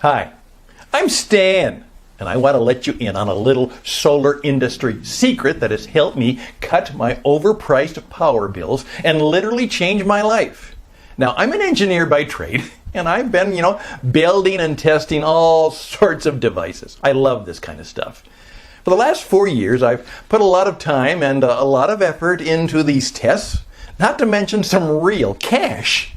Hi, I'm Stan, and I want to let you in on a little solar industry secret that has helped me cut my overpriced power bills and literally change my life. Now, I'm an engineer by trade, and I've been, building and testing all sorts of devices. I love this kind of stuff. For the last 4 years, I've put a lot of time and a lot of effort into these tests, not to mention some real cash.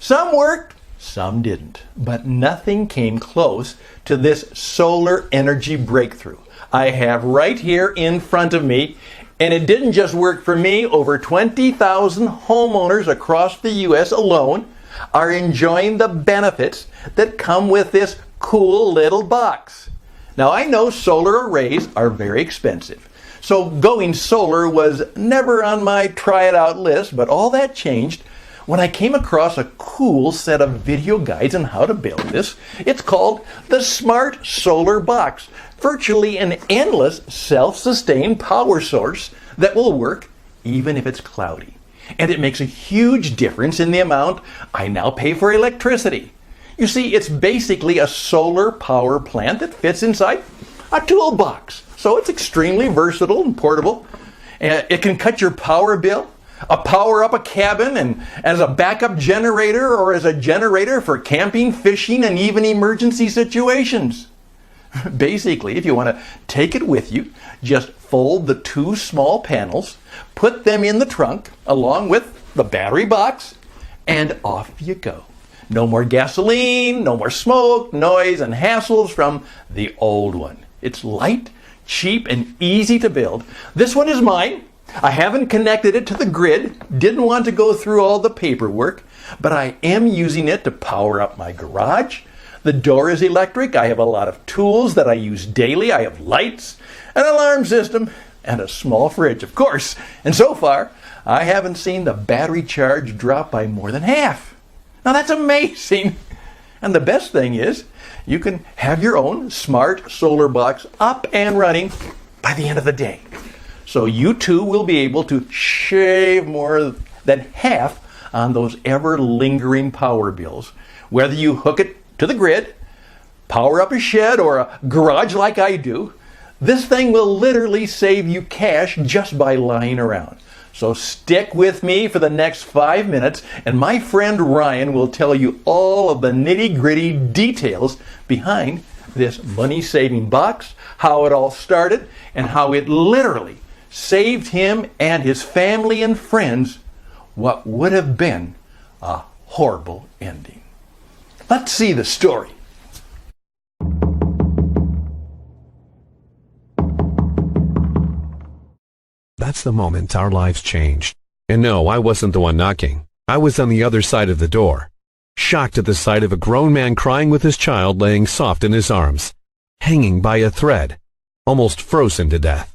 Some worked, some didn't, but nothing came close to this solar energy breakthrough I have right here in front of me. And it didn't just work for me. Over 20,000 homeowners across the U.S. alone are enjoying the benefits that come with this cool little box. Now, I know solar arrays are very expensive, so going solar was never on my try it out list, but all that changed when I came across a cool set of video guides on how to build this. It's called the Smart Solar Box, virtually an endless self-sustained power source that will work even if it's cloudy. And it makes a huge difference in the amount I now pay for electricity. You see, it's basically a solar power plant that fits inside a toolbox. So it's extremely versatile and portable. It can cut your power bill, power up a cabin, and as a backup generator or as a generator for camping, fishing, and even emergency situations. Basically, if you want to take it with you, just fold the two small panels, put them in the trunk along with the battery box, and off you go. No more gasoline, no more smoke, noise, and hassles from the old one. It's light, cheap, and easy to build. This one is mine. I haven't connected it to the grid, didn't want to go through all the paperwork, but I am using it to power up my garage. The door is electric. I have a lot of tools that I use daily. I have lights, an alarm system, and a small fridge, of course. And so far, I haven't seen the battery charge drop by more than half. Now that's amazing. And the best thing is, you can have your own smart solar box up and running by the end of the day. So you too will be able to shave more than half on those ever-lingering power bills. Whether you hook it to the grid, power up a shed or a garage like I do, this thing will literally save you cash just by lying around. So stick with me for the next 5 minutes, and my friend Ryan will tell you all of the nitty-gritty details behind this money-saving box, how it all started, and how it literally saved him and his family and friends what would have been a horrible ending. Let's see the story. That's the moment our lives changed. And no, I wasn't the one knocking. I was on the other side of the door, shocked at the sight of a grown man crying with his child laying soft in his arms, hanging by a thread, almost frozen to death.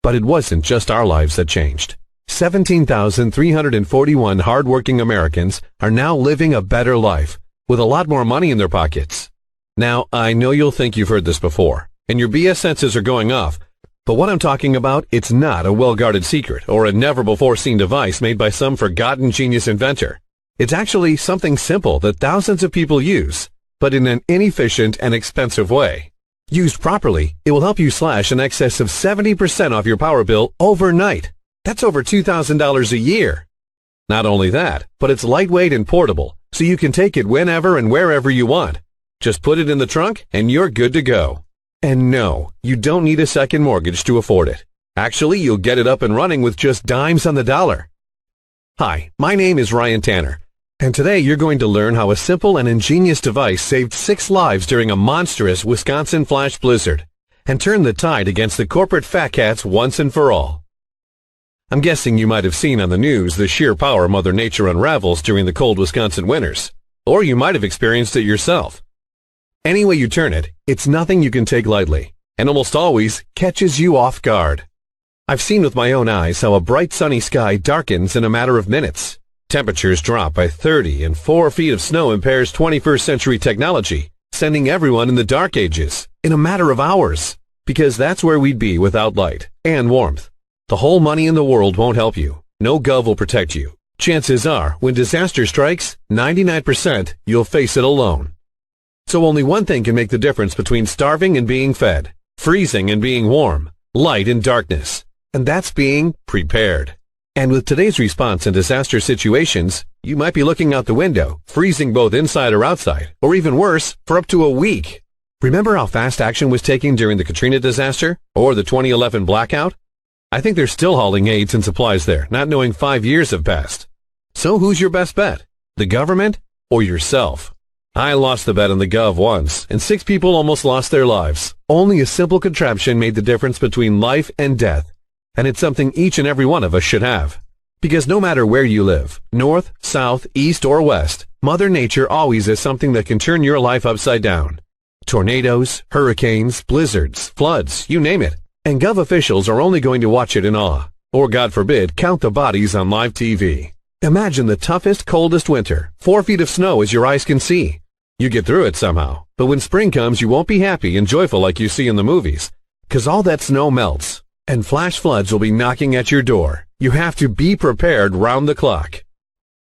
But it wasn't just our lives that changed. 17,341 hardworking Americans are now living a better life, with a lot more money in their pockets. Now, I know you'll think you've heard this before, and your BS senses are going off, but what I'm talking about, it's not a well-guarded secret or a never-before-seen device made by some forgotten genius inventor. It's actually something simple that thousands of people use, but in an inefficient and expensive way. Used properly, it will help you slash in excess of 70% off your power bill overnight. That's over $2,000 a year. Not only that, but it's lightweight and portable, so you can take it whenever and wherever you want. Just put it in the trunk and you're good to go. And no, you don't need a second mortgage to afford it. Actually, you'll get it up and running with just dimes on the dollar. Hi, my name is Ryan Tanner, and today you're going to learn how a simple and ingenious device saved 6 lives during a monstrous Wisconsin flash blizzard and turned the tide against the corporate fat cats once and for all. I'm guessing you might have seen on the news the sheer power Mother Nature unravels during the cold Wisconsin winters, or you might have experienced it yourself. Any way you turn it, it's nothing you can take lightly, and almost always catches you off guard. I've seen with my own eyes how a bright sunny sky darkens in a matter of minutes. Temperatures drop by 30 and 4 feet of snow impairs 21st century technology, sending everyone in the dark ages in a matter of hours, because that's where we'd be without light and warmth. The whole money in the world won't help you. No gov will protect you. Chances are, when disaster strikes, 99% you'll face it alone. So only one thing can make the difference between starving and being fed, freezing and being warm, light and darkness, and that's being prepared. And with today's response in disaster situations, you might be looking out the window, freezing both inside or outside, or even worse, for up to a week. Remember how fast action was taken during the Katrina disaster or the 2011 blackout? I think they're still hauling aids and supplies there, not knowing 5 years have passed. So who's your best bet? The government or yourself? I lost the bet on the Gov once, and 6 people almost lost their lives. Only a simple contraption made the difference between life and death, and it's something each and every one of us should have. Because no matter where you live, north, south, east, or west, Mother Nature always has something that can turn your life upside down. Tornadoes, hurricanes, blizzards, floods, you name it. And Gov officials are only going to watch it in awe, or God forbid, count the bodies on live TV. Imagine the toughest, coldest winter, 4 feet of snow as your eyes can see. You get through it somehow, but when spring comes you won't be happy and joyful like you see in the movies, 'cause all that snow melts, and flash floods will be knocking at your door. You have to be prepared round the clock.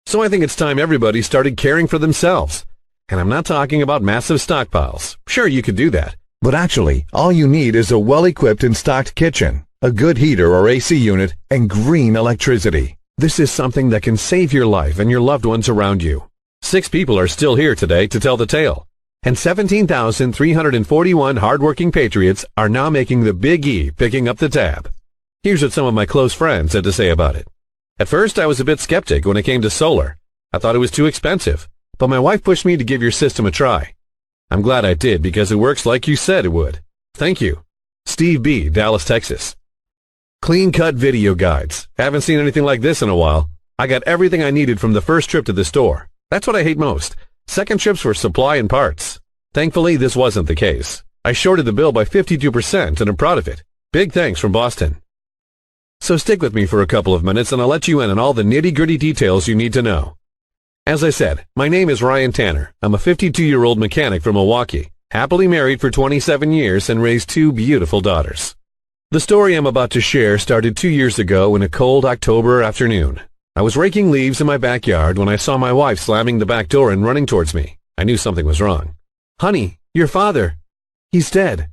So I think it's time everybody started caring for themselves. And I'm not talking about massive stockpiles. Sure, you could do that. But actually, all you need is a well-equipped and stocked kitchen, a good heater or AC unit, and green electricity. This is something that can save your life and your loved ones around you. 6 people are still here today to tell the tale. And 17,341 hardworking patriots are now making the Big E picking up the tab. Here's what some of my close friends had to say about it. At first, I was a bit skeptic when it came to solar. I thought it was too expensive. But my wife pushed me to give your system a try. I'm glad I did because it works like you said it would. Thank you. Steve B., Dallas, Texas. Clean-cut video guides. Haven't seen anything like this in a while. I got everything I needed from the first trip to the store. That's what I hate most. Second trips for supply and parts. Thankfully, this wasn't the case. I shorted the bill by 52% and I'm proud of it. Big thanks from Boston. So stick with me for a couple of minutes and I'll let you in on all the nitty-gritty details you need to know. As I said, my name is Ryan Tanner. I'm a 52-year-old mechanic from Milwaukee, happily married for 27 years and raised 2 beautiful daughters. The story I'm about to share started 2 years ago in a cold October afternoon. I was raking leaves in my backyard when I saw my wife slamming the back door and running towards me. I knew something was wrong. "Honey, your father. He's dead."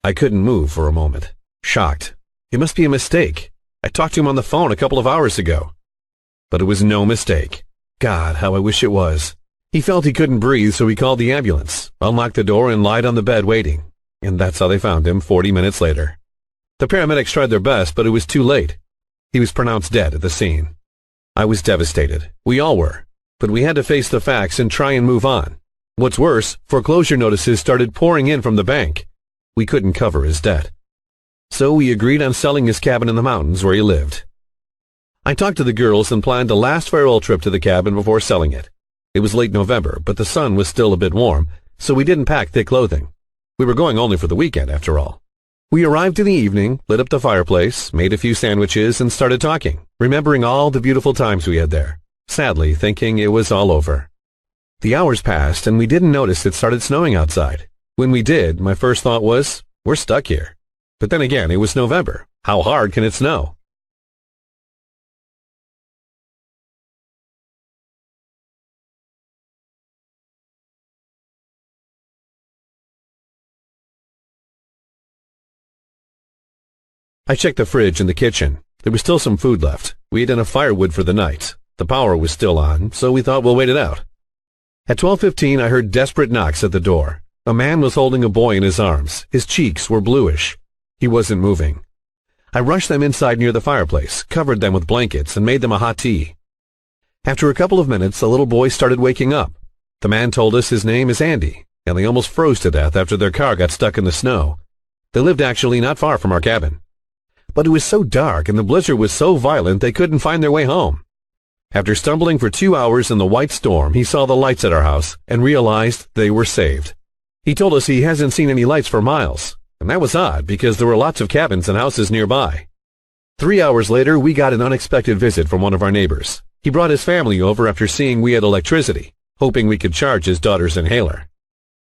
I couldn't move for a moment, shocked. It must be a mistake. I talked to him on the phone a couple of hours ago. But it was no mistake. God, how I wish it was. He felt he couldn't breathe, so he called the ambulance, unlocked the door, and lied on the bed waiting. And that's how they found him 40 minutes later. The paramedics tried their best, but it was too late. He was pronounced dead at the scene. I was devastated. We all were. But we had to face the facts and try and move on. What's worse, foreclosure notices started pouring in from the bank. We couldn't cover his debt. So we agreed on selling his cabin in the mountains where he lived. I talked to the girls and planned a last farewell trip to the cabin before selling it. It was late November, but the sun was still a bit warm, so we didn't pack thick clothing. We were going only for the weekend, after all. We arrived in the evening, lit up the fireplace, made a few sandwiches, and started talking, remembering all the beautiful times we had there, sadly thinking it was all over. The hours passed, and we didn't notice it started snowing outside. When we did, my first thought was, we're stuck here. But then again, it was November. How hard can it snow? I checked the fridge in the kitchen. There was still some food left. We had enough firewood for the night. The power was still on, so we thought we'll wait it out. At 12:15, I heard desperate knocks at the door. A man was holding a boy in his arms. His cheeks were bluish. He wasn't moving. I rushed them inside near the fireplace, covered them with blankets, and made them a hot tea. After a couple of minutes, the little boy started waking up. The man told us his name is Andy, and they almost froze to death after their car got stuck in the snow. They lived actually not far from our cabin. But it was so dark and the blizzard was so violent they couldn't find their way home. After stumbling for 2 hours in the white storm, he saw the lights at our house and realized they were saved. He told us he hasn't seen any lights for miles, and that was odd because there were lots of cabins and houses nearby. 3 hours later, we got an unexpected visit from one of our neighbors. He brought his family over after seeing we had electricity, hoping we could charge his daughter's inhaler.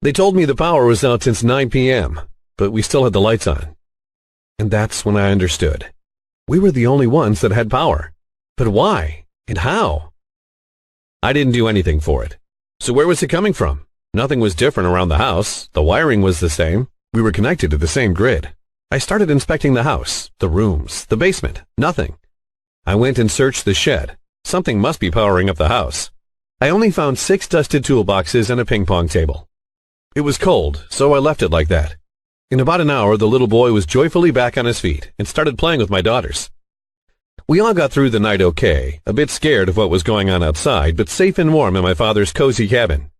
They told me the power was out since 9 p.m., but we still had the lights on. And that's when I understood. We were the only ones that had power. But why? And how? I didn't do anything for it. So where was it coming from? Nothing was different around the house. The wiring was the same. We were connected to the same grid. I started inspecting the house, the rooms, the basement. Nothing. I went and searched the shed. Something must be powering up the house. I only found 6 dusted toolboxes and a ping pong table. It was cold, so I left it like that. In about an hour, the little boy was joyfully back on his feet and started playing with my daughters. We all got through the night okay, a bit scared of what was going on outside, but safe and warm in my father's cozy cabin.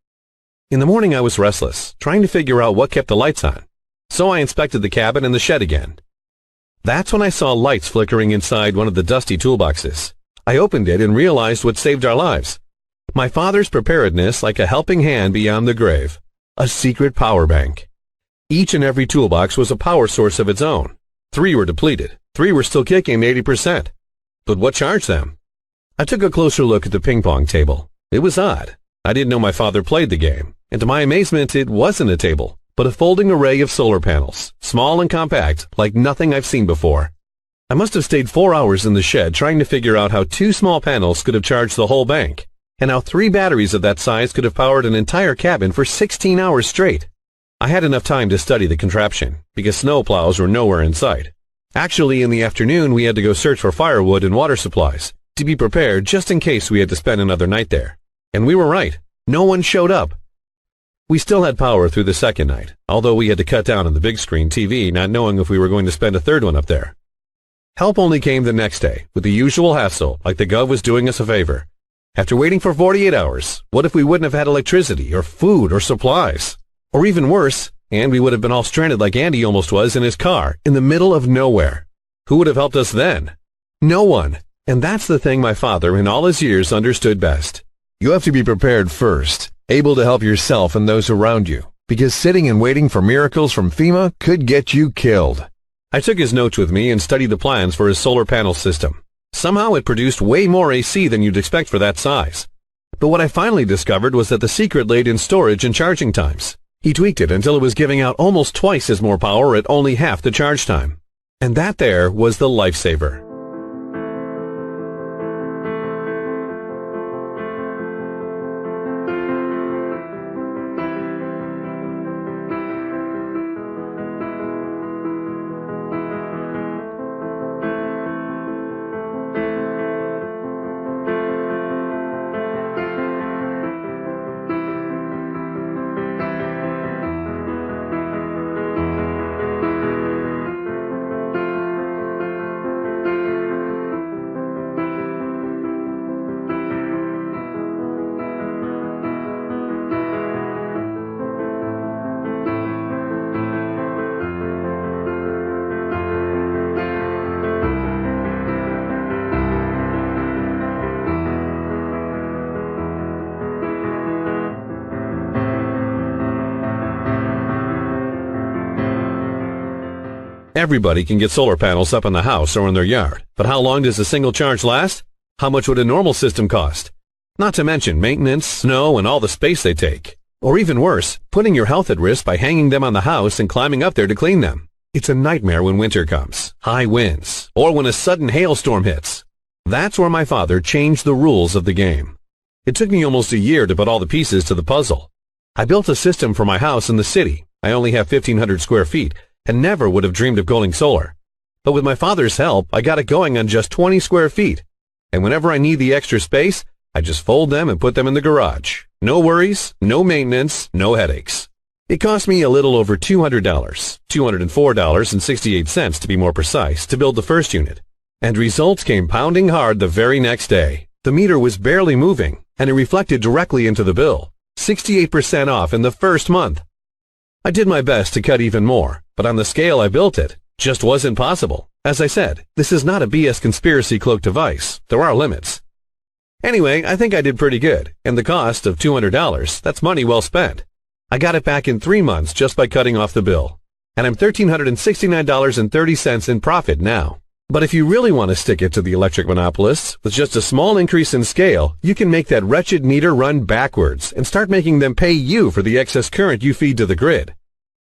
In the morning I was restless, trying to figure out what kept the lights on. So I inspected the cabin and the shed again. That's when I saw lights flickering inside one of the dusty toolboxes. I opened it and realized what saved our lives. My father's preparedness like a helping hand beyond the grave. A secret power bank. Each and every toolbox was a power source of its own. 3 were depleted. 3 were still kicking 80%. But what charged them? I took a closer look at the ping pong table. It was odd. I didn't know my father played the game. And to my amazement, it wasn't a table, but a folding array of solar panels, small and compact, like nothing I've seen before. I must have stayed 4 hours in the shed trying to figure out how 2 small panels could have charged the whole bank, and how 3 batteries of that size could have powered an entire cabin for 16 hours straight. I had enough time to study the contraption, because snow plows were nowhere in sight. Actually, in the afternoon, we had to go search for firewood and water supplies, to be prepared just in case we had to spend another night there. And we were right. No one showed up. We still had power through the second night, although we had to cut down on the big screen TV, not knowing if we were going to spend a third one up there. Help only came the next day, with the usual hassle, like the Gov was doing us a favor. After waiting for 48 hours, what if we wouldn't have had electricity, or food, or supplies? Or even worse, and we would have been all stranded like Andy almost was in his car, in the middle of nowhere. Who would have helped us then? No one. And that's the thing my father, in all his years, understood best. You have to be prepared first, able to help yourself and those around you, because sitting and waiting for miracles from FEMA could get you killed. I took his notes with me and studied the plans for his solar panel system. Somehow it produced way more AC than you'd expect for that size. But what I finally discovered was that the secret laid in storage and charging times. He tweaked it until it was giving out almost twice as more power at only half the charge time. And that there was the lifesaver. Everybody can get solar panels up in the house or in their yard, but how long does a single charge last? How much would a normal system cost? Not to mention maintenance, snow, and all the space they take. Or even worse, putting your health at risk by hanging them on the house and climbing up there to clean them. It's a nightmare when winter comes, high winds, or when a sudden hailstorm hits. That's where my father changed the rules of the game. It took me almost a year to put all the pieces to the puzzle. I built a system for my house in the city. I only have 1,500 square feet, and never would have dreamed of going solar. But with my father's help, I got it going on just 20 square feet. And whenever I need the extra space, I just fold them and put them in the garage. No worries, no maintenance, no headaches. It cost me a little over $200, $204.68 to be more precise, to build the first unit. And results came pounding hard the very next day. The meter was barely moving, and it reflected directly into the bill. 68% off in the first month. I did my best to cut even more, but on the scale I built it, just wasn't possible. As I said, this is not a BS conspiracy cloak device. There are limits. Anyway, I think I did pretty good, and the cost of $200, that's money well spent. I got it back in 3 months just by cutting off the bill, and I'm $1,369.30 in profit now. But if you really want to stick it to the electric monopolists, with just a small increase in scale, you can make that wretched meter run backwards and start making them pay you for the excess current you feed to the grid.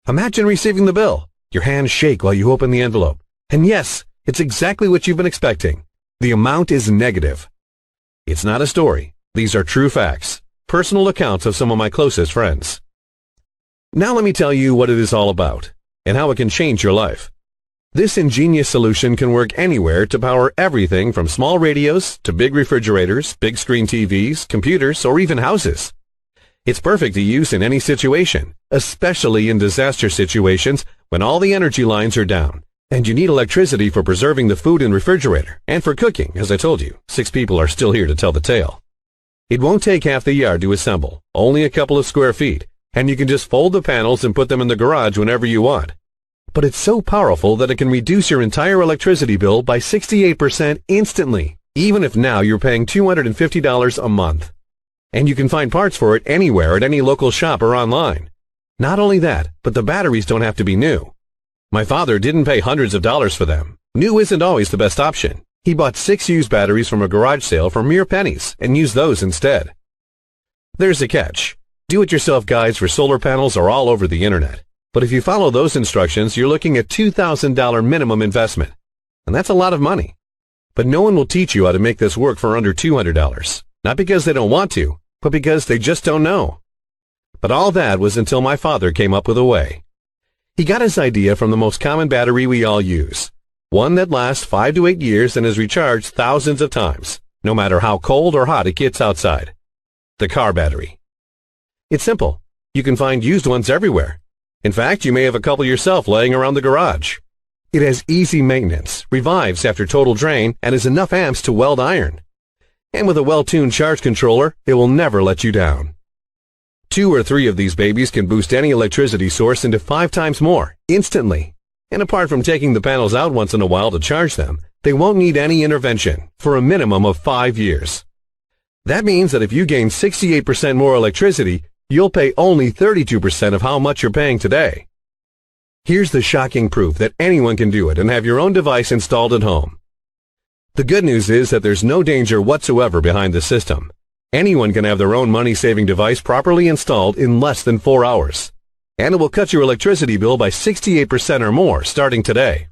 Imagine receiving the bill. Your hands shake while you open the envelope. And yes, it's exactly what you've been expecting. The amount is negative. It's not a story. These are true facts. Personal accounts of some of my closest friends. Now let me tell you what it is all about and how it can change your life. This ingenious solution can work anywhere to power everything from small radios to big refrigerators, big screen TVs, computers, or even houses. It's perfect to use in any situation, especially in disaster situations when all the energy lines are down and you need electricity for preserving the food in the refrigerator and for cooking. As I told you, 6 people are still here to tell the tale. It won't take half the yard to assemble, only a couple of square feet, and you can just fold the panels and put them in the garage whenever you want. But it's so powerful that it can reduce your entire electricity bill by 68% instantly, even if now you're paying $250 a month. And you can find parts for it anywhere at any local shop or online. Not only that, but the batteries don't have to be new. My father didn't pay hundreds of dollars for them. New isn't always the best option. He bought 6 used batteries from a garage sale for mere pennies and used those instead. There's a catch. Do-it-yourself guides for solar panels are all over the internet. But if you follow those instructions, you're looking at $2,000 minimum investment. And that's a lot of money. But no one will teach you how to make this work for under $200. Not because they don't want to, but because they just don't know. But all that was until my father came up with a way. He got his idea from the most common battery we all use. One that lasts 5 to 8 years and is recharged thousands of times, no matter how cold or hot it gets outside. The car battery. It's simple. You can find used ones everywhere. In fact, you may have a couple yourself laying around the garage. It has easy maintenance, revives after total drain, and has enough amps to weld iron. And with a well-tuned charge controller, it will never let you down. 2 or 3 of these babies can boost any electricity source into 5 times more, instantly. And apart from taking the panels out once in a while to charge them, they won't need any intervention for a minimum of 5 years. That means that if you gain 68% more electricity, you'll pay only 32% of how much you're paying today. Here's the shocking proof that anyone can do it and have your own device installed at home. The good news is that there's no danger whatsoever behind the system. Anyone can have their own money-saving device properly installed in less than 4 hours. And it will cut your electricity bill by 68% or more starting today.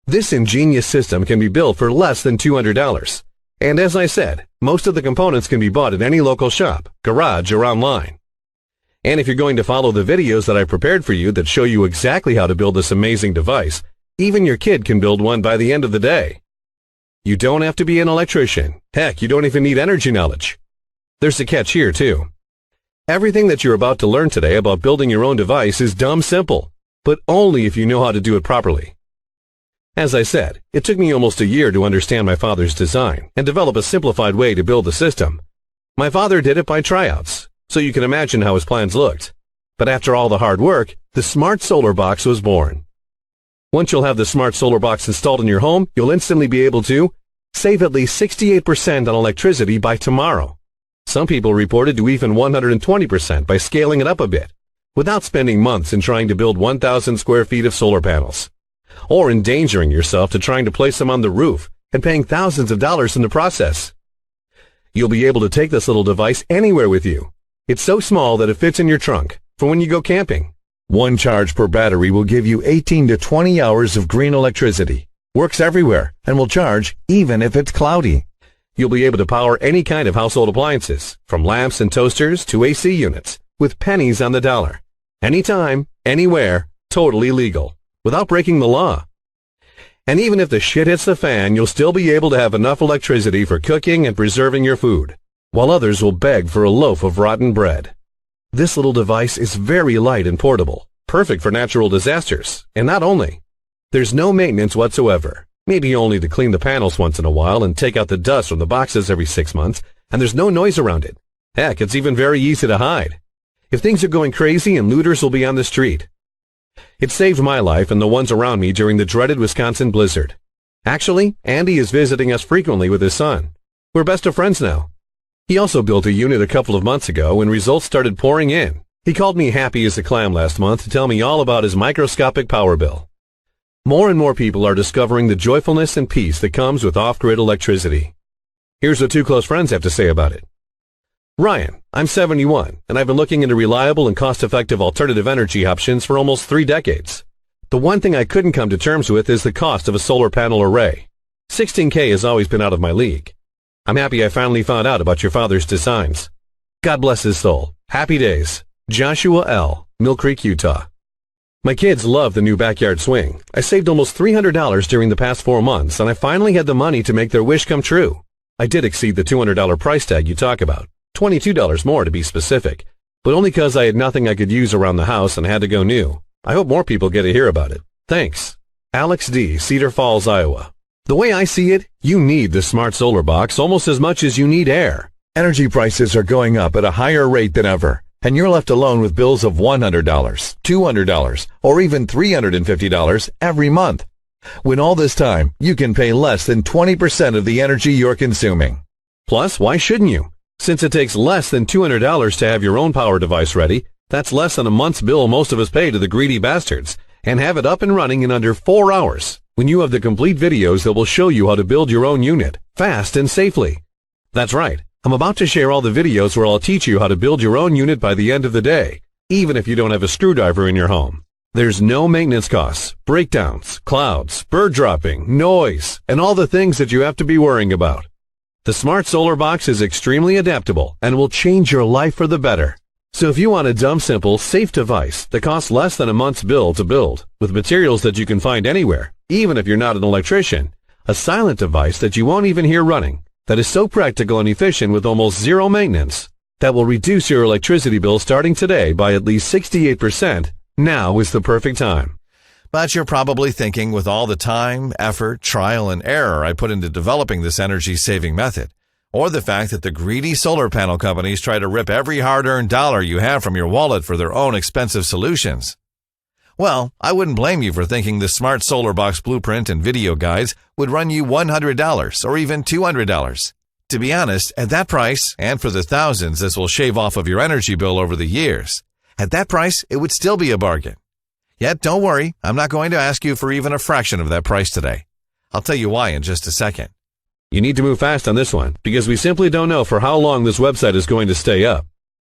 This ingenious system can be built for less than $200. And as I said, most of the components can be bought at any local shop, garage, or online. And if you're going to follow the videos that I prepared for you that show you exactly how to build this amazing device, even your kid can build one by the end of the day. You don't have to be an electrician. Heck, you don't even need energy knowledge. There's a catch here, too. Everything that you're about to learn today about building your own device is dumb simple, but only if you know how to do it properly. As I said, it took me almost a year to understand my father's design and develop a simplified way to build the system. My father did it by tryouts, so you can imagine how his plans looked. But after all the hard work, the Smart Solar Box was born. Once you'll have the Smart Solar Box installed in your home, you'll instantly be able to save at least 68% on electricity by tomorrow. Some people reported to even 120% by scaling it up a bit, without spending months in trying to build 1,000 square feet of solar panels, or endangering yourself to trying to place them on the roof and paying thousands of dollars in the process. You'll be able to take this little device anywhere with you. It's so small that it fits in your trunk for when you go camping. One charge per battery will give you 18 to 20 hours of green electricity. Works everywhere and will charge even if it's cloudy. You'll be able to power any kind of household appliances, from lamps and toasters to AC units, with pennies on the dollar. Anytime, anywhere, totally legal, without breaking the law. And even if the shit hits the fan, you'll still be able to have enough electricity for cooking and preserving your food, while others will beg for a loaf of rotten bread. This little device is very light and portable, perfect for natural disasters, and not only. There's no maintenance whatsoever, maybe only to clean the panels once in a while and take out the dust from the boxes every 6 months, and there's no noise around it. Heck, it's even very easy to hide. If things are going crazy and looters will be on the street. It saved my life and the ones around me during the dreaded Wisconsin blizzard. Actually, Andy is visiting us frequently with his son. We're best of friends now. He also built a unit a couple of months ago and results started pouring in. He called me happy as a clam last month to tell me all about his microscopic power bill. More and more people are discovering the joyfulness and peace that comes with off-grid electricity. Here's what 2 close friends have to say about it. Ryan, I'm 71, and I've been looking into reliable and cost-effective alternative energy options for almost 3 decades. The one thing I couldn't come to terms with is the cost of a solar panel array. $16K has always been out of my league. I'm happy I finally found out about your father's designs. God bless his soul. Happy days. Joshua L. Mill Creek, Utah. My kids love the new backyard swing. I saved almost $300 during the past 4 months, and I finally had the money to make their wish come true. I did exceed the $200 price tag you talk about, $22 more to be specific, but only because I had nothing I could use around the house and had to go new. I hope more people get to hear about it. Thanks. Alex D., Cedar Falls, Iowa. The way I see it, you need the smart solar box almost as much as you need air. Energy prices are going up at a higher rate than ever, and you're left alone with bills of $100, $200, or even $350 every month. When all this time, you can pay less than 20% of the energy you're consuming. Plus, why shouldn't you? Since it takes less than $200 to have your own power device ready, that's less than a month's bill most of us pay to the greedy bastards, and have it up and running in under 4 hours, when you have the complete videos that will show you how to build your own unit, fast and safely. That's right. I'm about to share all the videos where I'll teach you how to build your own unit by the end of the day, even if you don't have a screwdriver in your home. There's no maintenance costs, breakdowns, clouds, bird dropping, noise, and all the things that you have to be worrying about. The Smart Solar Box is extremely adaptable and will change your life for the better. So if you want a dumb, simple, safe device that costs less than a month's bill to build, with materials that you can find anywhere, even if you're not an electrician, a silent device that you won't even hear running, that is so practical and efficient with almost zero maintenance, that will reduce your electricity bill starting today by at least 68%, now is the perfect time. But you're probably thinking, with all the time, effort, trial, and error I put into developing this energy-saving method, or the fact that the greedy solar panel companies try to rip every hard-earned dollar you have from your wallet for their own expensive solutions. Well, I wouldn't blame you for thinking the Smart Solar Box blueprint and video guides would run you $100 or even $200. To be honest, at that price, and for the thousands this will shave off of your energy bill over the years, at that price, it would still be a bargain. Yet, don't worry, I'm not going to ask you for even a fraction of that price today. I'll tell you why in just a second. You need to move fast on this one, because we simply don't know for how long this website is going to stay up.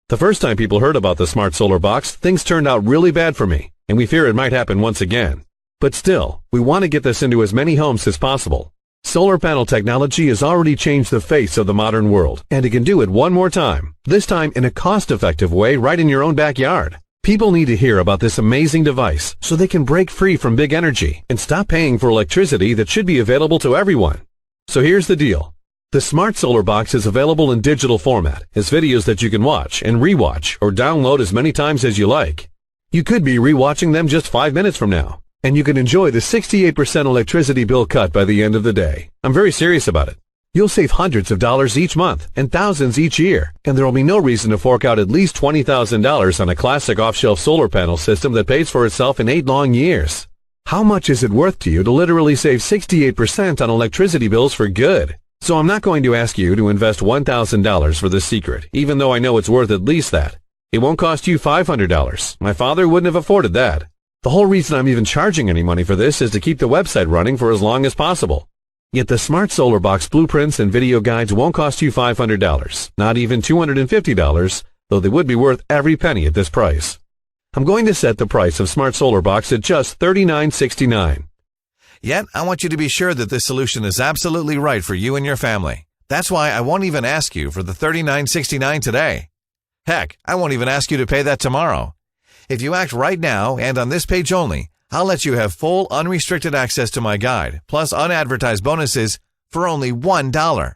The first time people heard about the Smart Solar Box, things turned out really bad for me, and we fear it might happen once again. But still, we want to get this into as many homes as possible. Solar panel technology has already changed the face of the modern world, and it can do it one more time, this time in a cost-effective way right in your own backyard. People need to hear about this amazing device so they can break free from big energy and stop paying for electricity that should be available to everyone. So here's the deal. The Smart Solar Box is available in digital format as videos that you can watch and rewatch or download as many times as you like. You could be rewatching them just 5 minutes from now, and you can enjoy the 68% electricity bill cut by the end of the day. I'm very serious about it. You'll save hundreds of dollars each month and thousands each year, and there will be no reason to fork out at least $20,000 on a classic off-shelf solar panel system that pays for itself in 8 long years. How much is it worth to you to literally save 68% on electricity bills for good? So I'm not going to ask you to invest $1,000 for this secret, even though I know it's worth at least that. It won't cost you $500. My father wouldn't have afforded that. The whole reason I'm even charging any money for this is to keep the website running for as long as possible. Yet the Smart Solar Box blueprints and video guides won't cost you $500, not even $250, though they would be worth every penny at this price. I'm going to set the price of Smart Solar Box at just $39.69. Yet, I want you to be sure that this solution is absolutely right for you and your family. That's why I won't even ask you for the $39.69 today. Heck, I won't even ask you to pay that tomorrow. If you act right now and on this page only, I'll let you have full unrestricted access to my guide, plus unadvertised bonuses for only $1.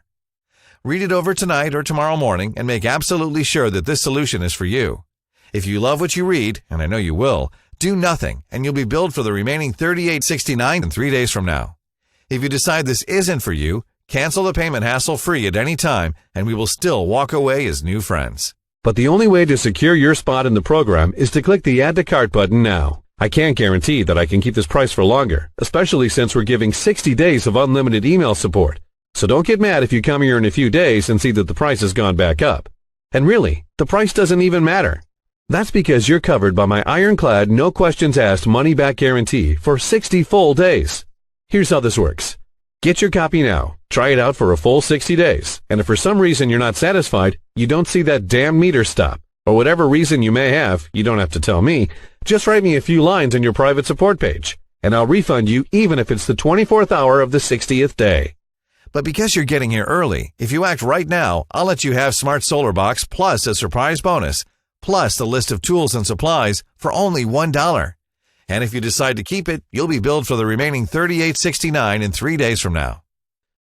Read it over tonight or tomorrow morning and make absolutely sure that this solution is for you. If you love what you read, and I know you will, do nothing and you'll be billed for the remaining $38.69 in 3 days from now. If you decide this isn't for you, cancel the payment hassle-free at any time and we will still walk away as new friends. But the only way to secure your spot in the program is to click the Add to Cart button now. I can't guarantee that I can keep this price for longer, especially since we're giving 60 days of unlimited email support. So don't get mad if you come here in a few days and see that the price has gone back up. And really, the price doesn't even matter. That's because you're covered by my ironclad, no questions asked money-back guarantee for 60 full days. Here's how this works. Get your copy now, try it out for a full 60 days, and if for some reason you're not satisfied, you don't see that damn meter stop, or whatever reason you may have, you don't have to tell me, just write me a few lines on your private support page, and I'll refund you even if it's the 24th hour of the 60th day. But because you're getting here early, if you act right now, I'll let you have Smart Solar Box plus a surprise bonus, plus a list of tools and supplies for only $1. And if you decide to keep it, you'll be billed for the remaining $38.69 in 3 days from now.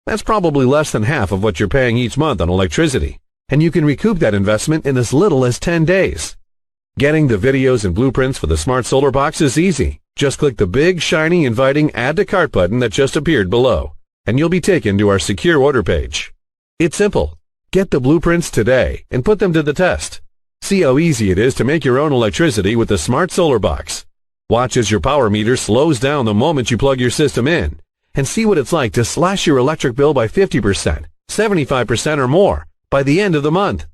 That's probably less than half of what you're paying each month on electricity, and you can recoup that investment in as little as 10 days. Getting the videos and blueprints for the Smart Solar Box is easy. Just click the big, shiny, inviting Add to Cart button that just appeared below, and you'll be taken to our secure order page. It's simple. Get the blueprints today and put them to the test. See how easy it is to make your own electricity with the Smart Solar Box. Watch as your power meter slows down the moment you plug your system in, and see what it's like to slash your electric bill by 50%, 75% or more by the end of the month.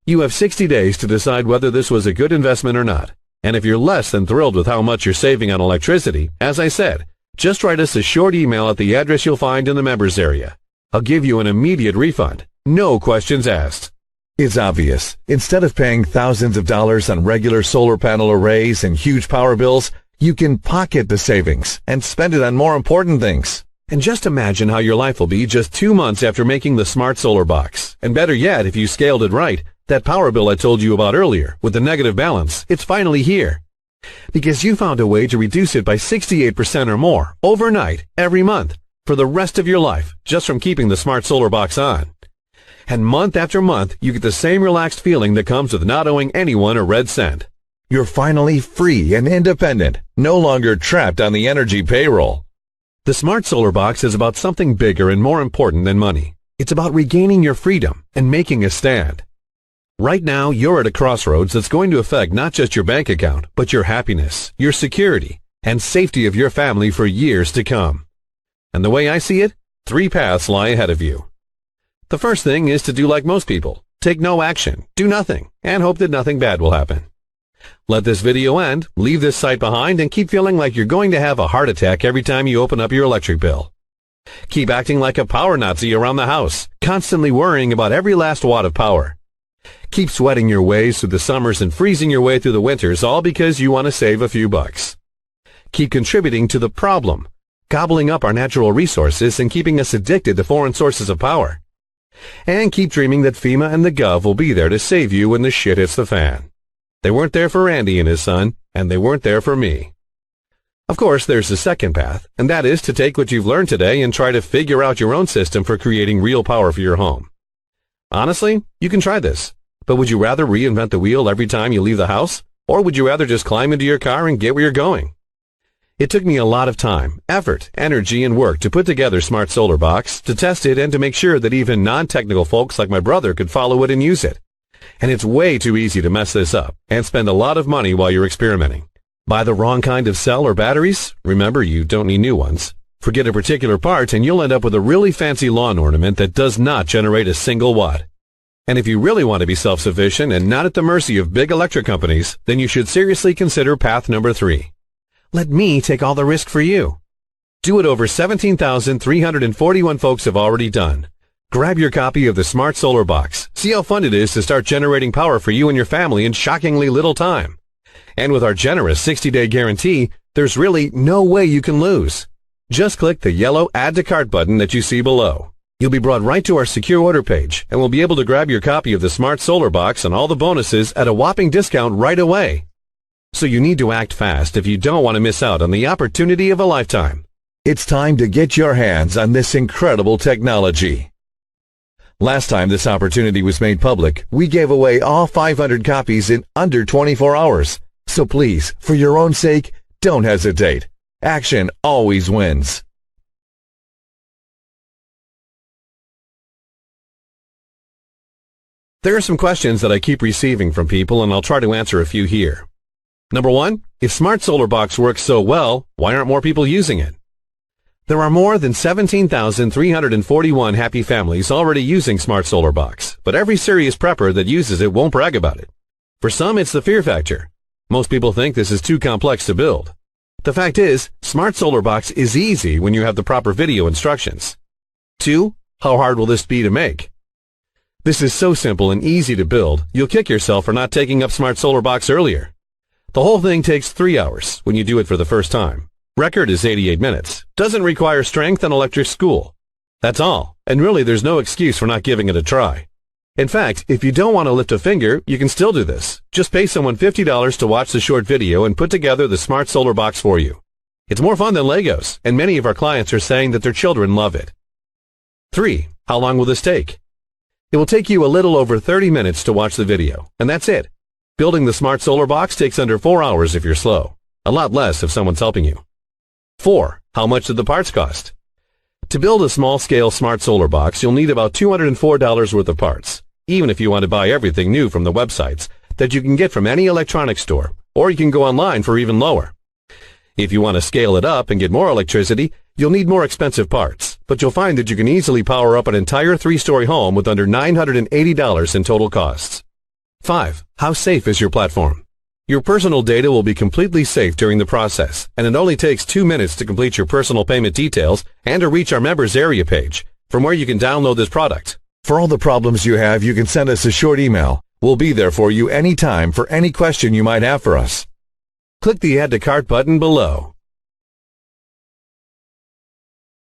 You have 60 days to decide whether this was a good investment or not. And if you're less than thrilled with how much you're saving on electricity, as I said, just write us a short email at the address you'll find in the members area. I'll give you an immediate refund. No questions asked. It's obvious. Instead of paying thousands of dollars on regular solar panel arrays and huge power bills, you can pocket the savings and spend it on more important things. And just imagine how your life will be just 2 months after making the Smart Solar Box. And better yet, if you scaled it right, that power bill I told you about earlier, with the negative balance, it's finally here. Because you found a way to reduce it by 68% or more, overnight, every month, for the rest of your life, just from keeping the Smart Solar Box on. And month after month, you get the same relaxed feeling that comes with not owing anyone a red cent. You're finally free and independent, no longer trapped on the energy payroll. The Smart Solar Box is about something bigger and more important than money. It's about regaining your freedom and making a stand. Right now, you're at a crossroads that's going to affect not just your bank account, but your happiness, your security, and safety of your family for years to come. And the way I see it, 3 paths lie ahead of you. The first thing is to do like most people. Take no action, do nothing, and hope that nothing bad will happen. Let this video end, leave this site behind, and keep feeling like you're going to have a heart attack every time you open up your electric bill. Keep acting like a power Nazi around the house, constantly worrying about every last watt of power. Keep sweating your ways through the summers and freezing your way through the winters, all because you want to save a few bucks. Keep contributing to the problem, gobbling up our natural resources and keeping us addicted to foreign sources of power. And keep dreaming that FEMA and the Gov will be there to save you when the shit hits the fan. They weren't there for Andy and his son, and they weren't there for me. Of course, there's the second path, and that is to take what you've learned today and try to figure out your own system for creating real power for your home. Honestly, you can try this, but would you rather reinvent the wheel every time you leave the house, or would you rather just climb into your car and get where you're going? It took me a lot of time, effort, energy, and work to put together Smart Solar Box, to test it, and to make sure that even non-technical folks like my brother could follow it and use it. And it's way too easy to mess this up and spend a lot of money while you're experimenting. Buy the wrong kind of cell or batteries? Remember, you don't need new ones. Forget a particular part and you'll end up with a really fancy lawn ornament that does not generate a single watt. And if you really want to be self-sufficient and not at the mercy of big electric companies, then you should seriously consider path number 3. Let me take all the risk for you. Do what over 17,341 folks have already done. Grab your copy of the Smart Solar Box. See how fun it is to start generating power for you and your family in shockingly little time. And with our generous 60-day guarantee, there's really no way you can lose. Just click the yellow Add to Cart button that you see below. You'll be brought right to our secure order page and will be able to grab your copy of the Smart Solar Box and all the bonuses at a whopping discount right away. So you need to act fast if you don't want to miss out on the opportunity of a lifetime. It's time to get your hands on this incredible technology. Last time this opportunity was made public, we gave away all 500 copies in under 24 hours. So please, for your own sake, don't hesitate. Action always wins. There are some questions that I keep receiving from people, and I'll try to answer a few here. Number 1, if Smart Solar Box works so well, why aren't more people using it? There are more than 17,341 happy families already using Smart Solar Box, but every serious prepper that uses it won't brag about it. For some, it's the fear factor. Most people think this is too complex to build. The fact is, Smart Solar Box is easy when you have the proper video instructions. 2, how hard will this be to make? This is so simple and easy to build, you'll kick yourself for not taking up Smart Solar Box earlier. The whole thing takes 3 hours when you do it for the first time. Record is 88 minutes. Doesn't require strength and electric school. That's all, and really there's no excuse for not giving it a try. In fact, if you don't want to lift a finger, you can still do this. Just pay someone $50 to watch the short video and put together the smart solar box for you. It's more fun than Legos, and many of our clients are saying that their children love it. 3. How long will this take? It will take you a little over 30 minutes to watch the video, and that's it. Building the smart solar box takes under 4 hours if you're slow. A lot less if someone's helping you. 4. How much did the parts cost? To build a small-scale smart solar box, you'll need about $204 worth of parts, even if you want to buy everything new from the websites that you can get from any electronics store, or you can go online for even lower. If you want to scale it up and get more electricity, you'll need more expensive parts, but you'll find that you can easily power up an entire 3-story home with under $980 in total costs. 5. How safe is your platform? Your personal data will be completely safe during the process, and it only takes 2 minutes to complete your personal payment details and to reach our members area page, from where you can download this product. For all the problems you have, you can send us a short email. We'll be there for you anytime for any question you might have for us. Click the Add to Cart button below.